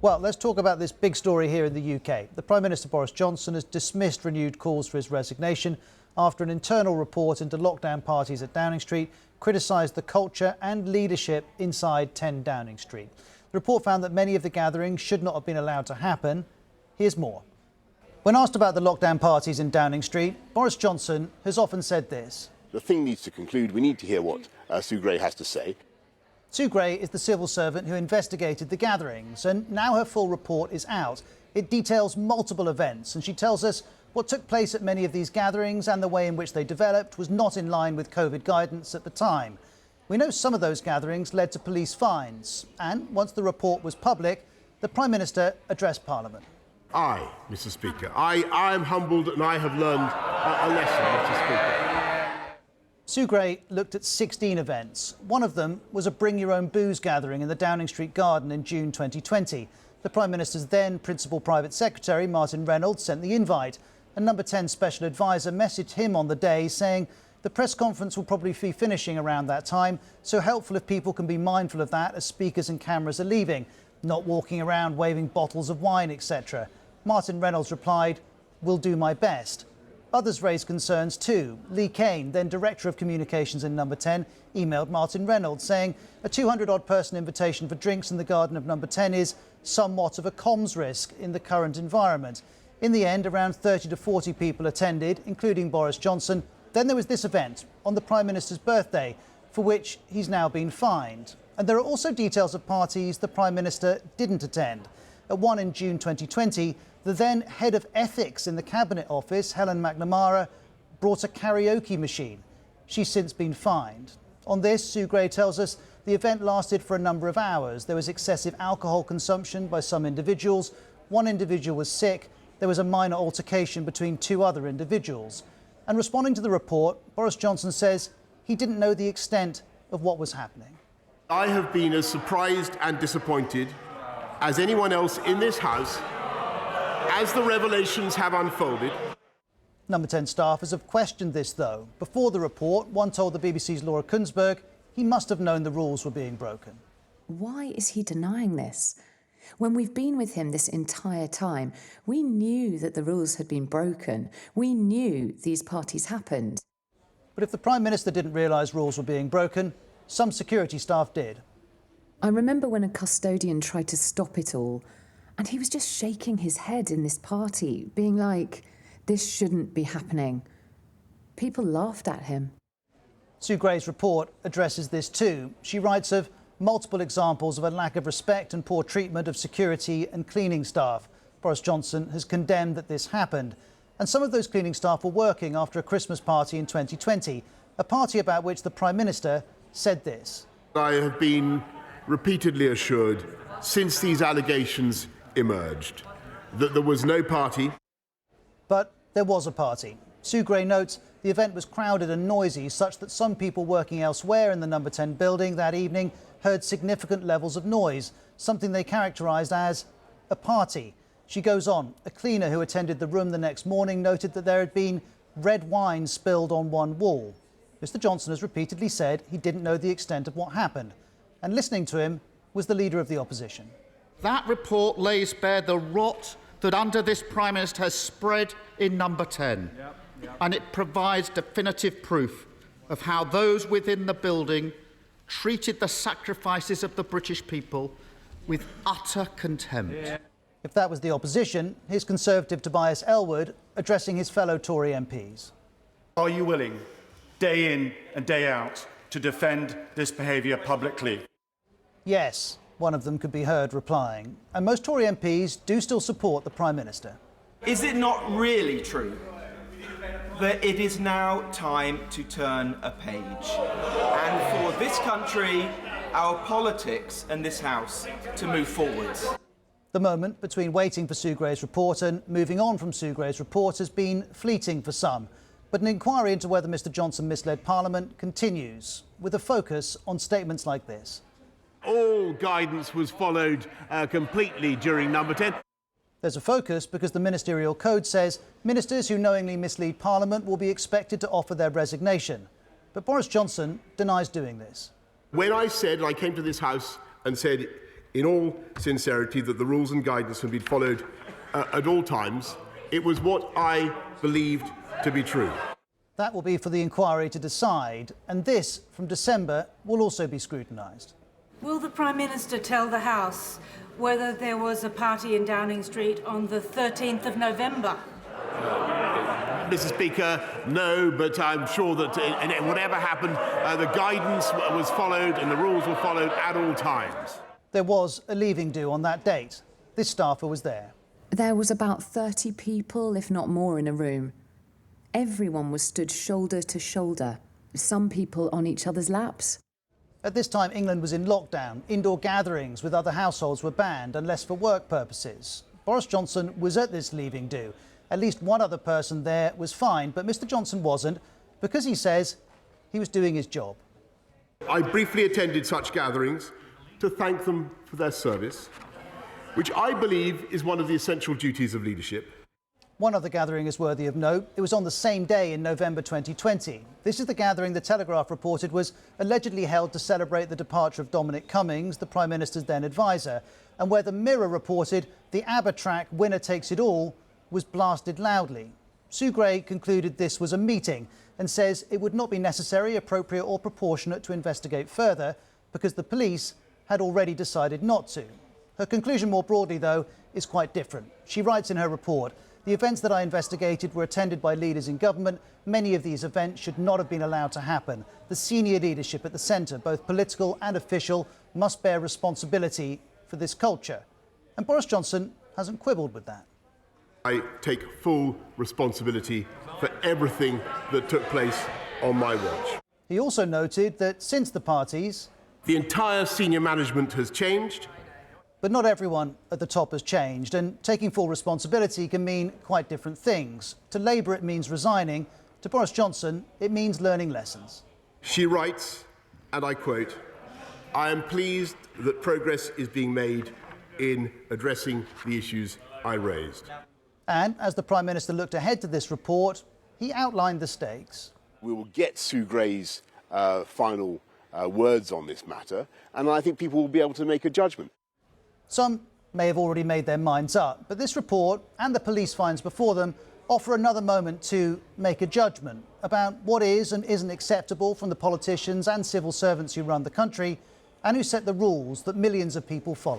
Well, let's talk about this big story here in the UK. The Prime Minister Boris Johnson has dismissed renewed calls for his resignation after an internal report into lockdown parties at Downing Street criticised the culture and leadership inside 10 Downing Street. The report found that many of the gatherings should not have been allowed to happen. Here's more. When asked about the lockdown parties in Downing Street, Boris Johnson has often said this. The thing needs to conclude. We need to hear what Sue Gray has to say. Sue Gray is the civil servant who investigated the gatherings, and now her full report is out. It details multiple events, and she tells us what took place at many of these gatherings and the way in which they developed was not in line with COVID guidance at the time. We know some of those gatherings led to police fines, and once the report was public, the Prime Minister addressed Parliament. Mr. Speaker, I am humbled and I have learned a lesson, Mr. Speaker. Sue Gray looked at 16 events. One of them was a bring your own booze gathering in the Downing Street garden in June 2020. The Prime Minister's then Principal Private Secretary, Martin Reynolds, sent the invite. And Number 10 Special Advisor messaged him on the day saying the press conference will probably be finishing around that time, so helpful if people can be mindful of that as speakers and cameras are leaving, not walking around waving bottles of wine, etc. Martin Reynolds replied, "Will do my best." Others raised concerns too. Lee Kane, then Director of Communications in Number 10, emailed Martin Reynolds saying a 200-odd person invitation for drinks in the garden of Number 10 is somewhat of a comms risk in the current environment. In the end, around 30 to 40 people attended, including Boris Johnson. Then there was this event on the Prime Minister's birthday, for which he's now been fined. And there are also details of parties the Prime Minister didn't attend. At one in June 2020, the then head of ethics in the Cabinet Office, Helen McNamara, brought a karaoke machine. She's since been fined. On this, Sue Gray tells us the event lasted for a number of hours. There was excessive alcohol consumption by some individuals. One individual was sick. There was a minor altercation between two other individuals. And responding to the report, Boris Johnson says he didn't know the extent of what was happening. I have been as surprised and disappointed as anyone else in this House as the revelations have unfolded. Number 10 staffers have questioned this, though. Before the report, one told the BBC's Laura Kunsberg he must have known the rules were being broken. Why is he denying this? When we've been with him this entire time, we knew that the rules had been broken. We knew these parties happened. But if the Prime Minister didn't realise rules were being broken, some security staff did. I remember when a custodian tried to stop it all, and he was just shaking his head in this party, being like, this shouldn't be happening. People laughed at him. Sue Gray's report addresses this too. She writes of multiple examples of a lack of respect and poor treatment of security and cleaning staff. Boris Johnson has condemned that this happened. And some of those cleaning staff were working after a Christmas party in 2020, a party about which the Prime Minister said this. I have been repeatedly assured since these allegations emerged that there was no party. But there was a party. Sue Gray notes the event was crowded and noisy, such that some people working elsewhere in the Number 10 building that evening heard significant levels of noise, something they characterised as a party. She goes on. A cleaner who attended the room the next morning noted that there had been red wine spilled on one wall. Mr Johnson has repeatedly said he didn't know the extent of what happened. And listening to him was the Leader of the Opposition. That report lays bare the rot that under this Prime Minister has spread in Number 10. And it provides definitive proof of how those within the building treated the sacrifices of the British people with utter contempt. If that was the opposition, here's Conservative Tobias Ellwood addressing his fellow Tory MPs. Are you willing, day in and day out, to defend this behaviour publicly? Yes, one of them could be heard replying. And most Tory MPs do still support the Prime Minister. Is it not really true that it is now time to turn a page? And for this country, our politics and this House to move forwards? The moment between waiting for Sue Gray's report and moving on from Sue Gray's report has been fleeting for some. But an inquiry into whether Mr Johnson misled Parliament continues, with a focus on statements like this. All guidance was followed completely during Number 10. There's a focus because the ministerial code says ministers who knowingly mislead Parliament will be expected to offer their resignation. But Boris Johnson denies doing this. When I came to this House and said, in all sincerity, that the rules and guidance have been followed at all times. It was what I believed to be true. That will be for the inquiry to decide, and this, from December, will also be scrutinised. Will the Prime Minister tell the House whether there was a party in Downing Street on the 13th of November? Mr. Speaker, no, but I'm sure that whatever happened, the guidance was followed and the rules were followed at all times. There was a leaving do on that date. This staffer was there. There was about 30 people, if not more, in a room. Everyone was stood shoulder to shoulder, some people on each other's laps. At this time, England was in lockdown. Indoor gatherings with other households were banned, unless for work purposes. Boris Johnson was at this leaving do. At least one other person there was fine, but Mr. Johnson wasn't, because he says he was doing his job. I briefly attended such gatherings to thank them for their service, which I believe is one of the essential duties of leadership. One other gathering is worthy of note. It was on the same day in November 2020. This is the gathering the Telegraph reported was allegedly held to celebrate the departure of Dominic Cummings, the Prime Minister's then advisor, and where the Mirror reported the ABBA track Winner Takes It All was blasted loudly. Sue Gray concluded this was a meeting and says it would not be necessary, appropriate or proportionate to investigate further because the police had already decided not to. Her conclusion more broadly, though, is quite different. She writes in her report, "The events that I investigated were attended by leaders in government. Many of these events should not have been allowed to happen. The senior leadership at the centre, both political and official, must bear responsibility for this culture." And Boris Johnson hasn't quibbled with that. I take full responsibility for everything that took place on my watch. He also noted that since the parties, the entire senior management has changed. But not everyone at the top has changed, and taking full responsibility can mean quite different things. To Labour, it means resigning. To Boris Johnson, it means learning lessons. She writes, and I quote, "I am pleased that progress is being made in addressing the issues I raised." And as the Prime Minister looked ahead to this report, he outlined the stakes. We will get Sue Gray's final words on this matter, and I think people will be able to make a judgment. Some may have already made their minds up, but this report and the police fines before them offer another moment to make a judgment about what is and isn't acceptable from the politicians and civil servants who run the country and who set the rules that millions of people follow.